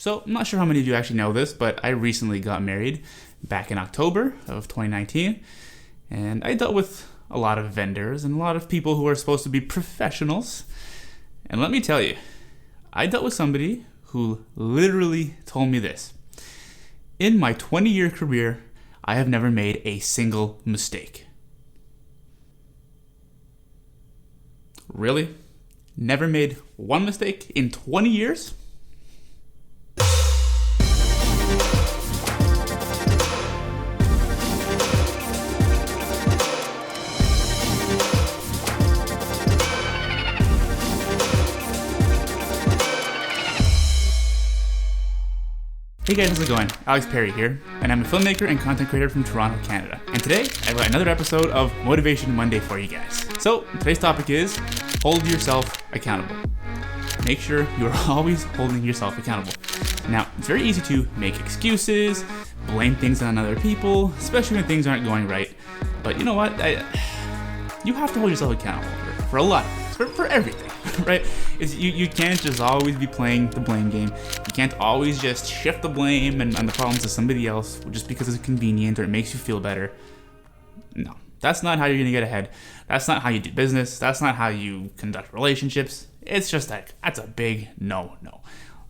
So I'm not sure how many of you actually know this, but I recently got married back in October of 2019, and I dealt with a lot of vendors and a lot of people who are supposed to be professionals. And let me tell you, I dealt with somebody who literally told me this. In my 20-year career, I have never made a single mistake. Really? Never made one mistake in 20 years? Hey guys, how's it going? Perri here, and I'm a filmmaker and content creator from Toronto, Canada. And today, I've got another episode of Motivation Monday for you guys. So, today's topic is, hold yourself accountable. Make sure you're always holding yourself accountable. Now, it's very easy to make excuses, blame things on other people, especially when things aren't going right. But you know what? You have to hold yourself accountable for a lot of things, for everything. Right? You can't just always be playing the blame game. You can't always just shift the blame and the problems to somebody else just because it's convenient or it makes you feel better. No, that's not how you're gonna get ahead. That's not how you do business. That's not how you conduct relationships. It's just that's a big no.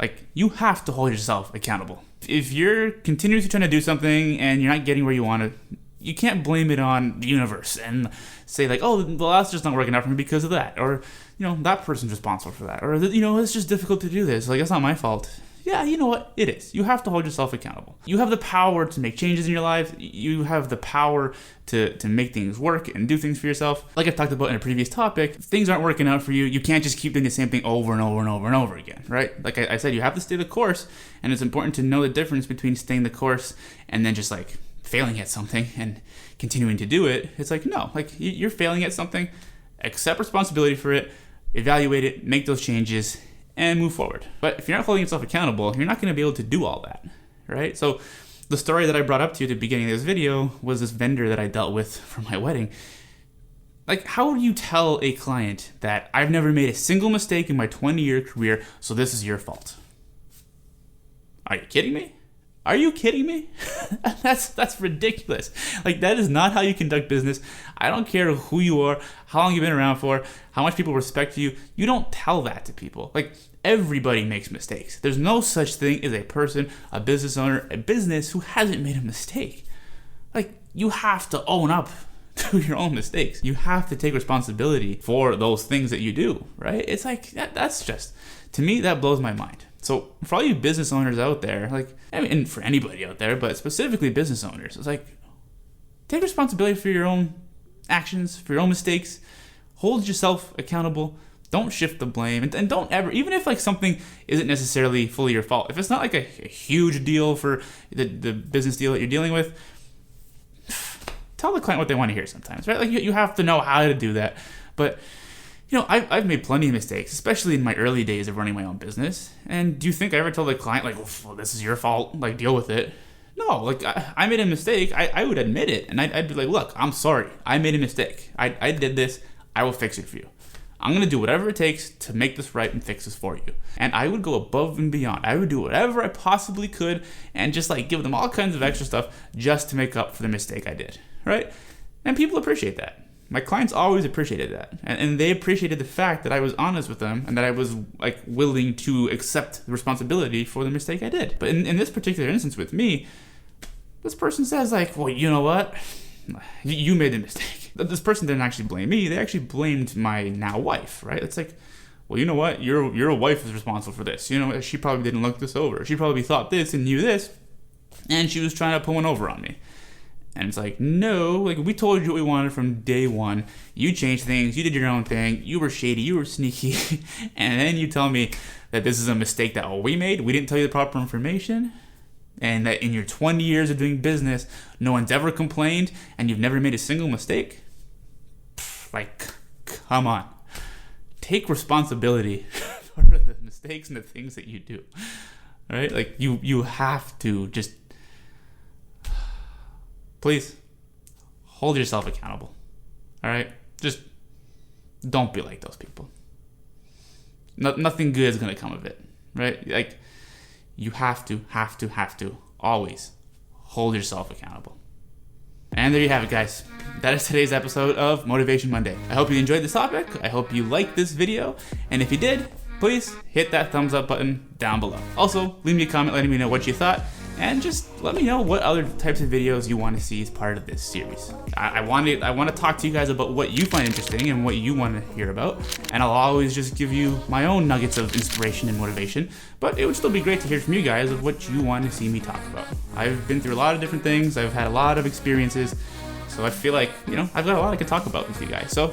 Like, you have to hold yourself accountable. If you're continuously trying to do something and you're not getting where you want to, you can't blame it on the universe and say like, oh, well, that's just not working out for me because of that. Or, that person's responsible for that. Or, it's just difficult to do this. Like, that's not my fault. Yeah, you know what? It is. You have to hold yourself accountable. You have the power to make changes in your life. You have the power to make things work and do things for yourself. Like I talked about in a previous topic, if things aren't working out for you, you can't just keep doing the same thing over and over and over and over again, right? Like I said, you have to stay the course, and it's important to know the difference between staying the course and then just like failing at something and continuing to do it. It's like, no, like you're failing at something, accept responsibility for it, evaluate it, make those changes, and move forward. But if you're not holding yourself accountable, you're not going to be able to do all that, right? So the story that I brought up to you at the beginning of this video was this vendor that I dealt with for my wedding. Like, how do you tell a client that I've never made a single mistake in my 20-year career, so this is your fault? Are you kidding me? Are you kidding me? That's ridiculous. Like, that is not how you conduct business. I don't care who you are, how long you've been around for, how much people respect you. You don't tell that to people. Like, everybody makes mistakes. There's no such thing as a person, a business owner, a business who hasn't made a mistake. Like, you have to own up to your own mistakes. You have to take responsibility for those things that you do, right? It's like, that's just, to me, that blows my mind. So for all you business owners out there, like, I mean, and for anybody out there, but specifically business owners, it's like, take responsibility for your own actions, for your own mistakes. Hold yourself accountable. Don't shift the blame, and don't ever, even if like something isn't necessarily fully your fault, if it's not like a huge deal for the business deal that you're dealing with, tell the client what they want to hear sometimes, right? Like, you have to know how to do that. But I've made plenty of mistakes, especially in my early days of running my own business. And do you think I ever told the client, like, well, this is your fault, like, deal with it? No, like, I made a mistake. I would admit it. And I'd be like, look, I'm sorry. I made a mistake. I did this. I will fix it for you. I'm going to do whatever it takes to make this right and fix this for you. And I would go above and beyond. I would do whatever I possibly could and just, like, give them all kinds of extra stuff just to make up for the mistake I did, right? And people appreciate that. My clients always appreciated that, and they appreciated the fact that I was honest with them and that I was like willing to accept the responsibility for the mistake I did. But in this particular instance with me, this person says like, well, you know what? You made the mistake. This person didn't actually blame me. They actually blamed my now wife, right? It's like, well, you know what? Your wife is responsible for this. She probably didn't look this over. She probably thought this and knew this, and she was trying to pull one over on me. And it's like, no, like, we told you what we wanted from day one. You changed things. You did your own thing. You were shady. You were sneaky. And then you tell me that this is a mistake that we made. We didn't tell you the proper information. And that in your 20 years of doing business, no one's ever complained and you've never made a single mistake. Like, come on. Take responsibility for the mistakes and the things that you do. Right? Like, you have to just... Please, hold yourself accountable, all right? Just don't be like those people. Nothing good is going to come of it, right? Like, you have to always hold yourself accountable. And there you have it, guys. That is today's episode of Motivation Monday. I hope you enjoyed this topic. I hope you liked this video. And if you did, please hit that thumbs up button down below. Also, leave me a comment letting me know what you thought. And just let me know what other types of videos you want to see as part of this series. I want to talk to you guys about what you find interesting and what you want to hear about. And I'll always just give you my own nuggets of inspiration and motivation. But it would still be great to hear from you guys of what you want to see me talk about. I've been through a lot of different things. I've had a lot of experiences. So I feel like, I've got a lot I can talk about with you guys. So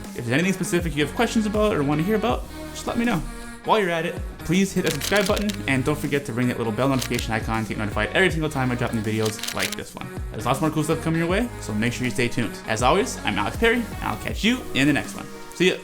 if there's anything specific you have questions about or want to hear about, just let me know. While you're at it, please hit that subscribe button and don't forget to ring that little bell notification icon to get notified every single time I drop new videos like this one. There's lots more cool stuff coming your way, so make sure you stay tuned. As always, I'm Alex Perri, and I'll catch you in the next one. See ya!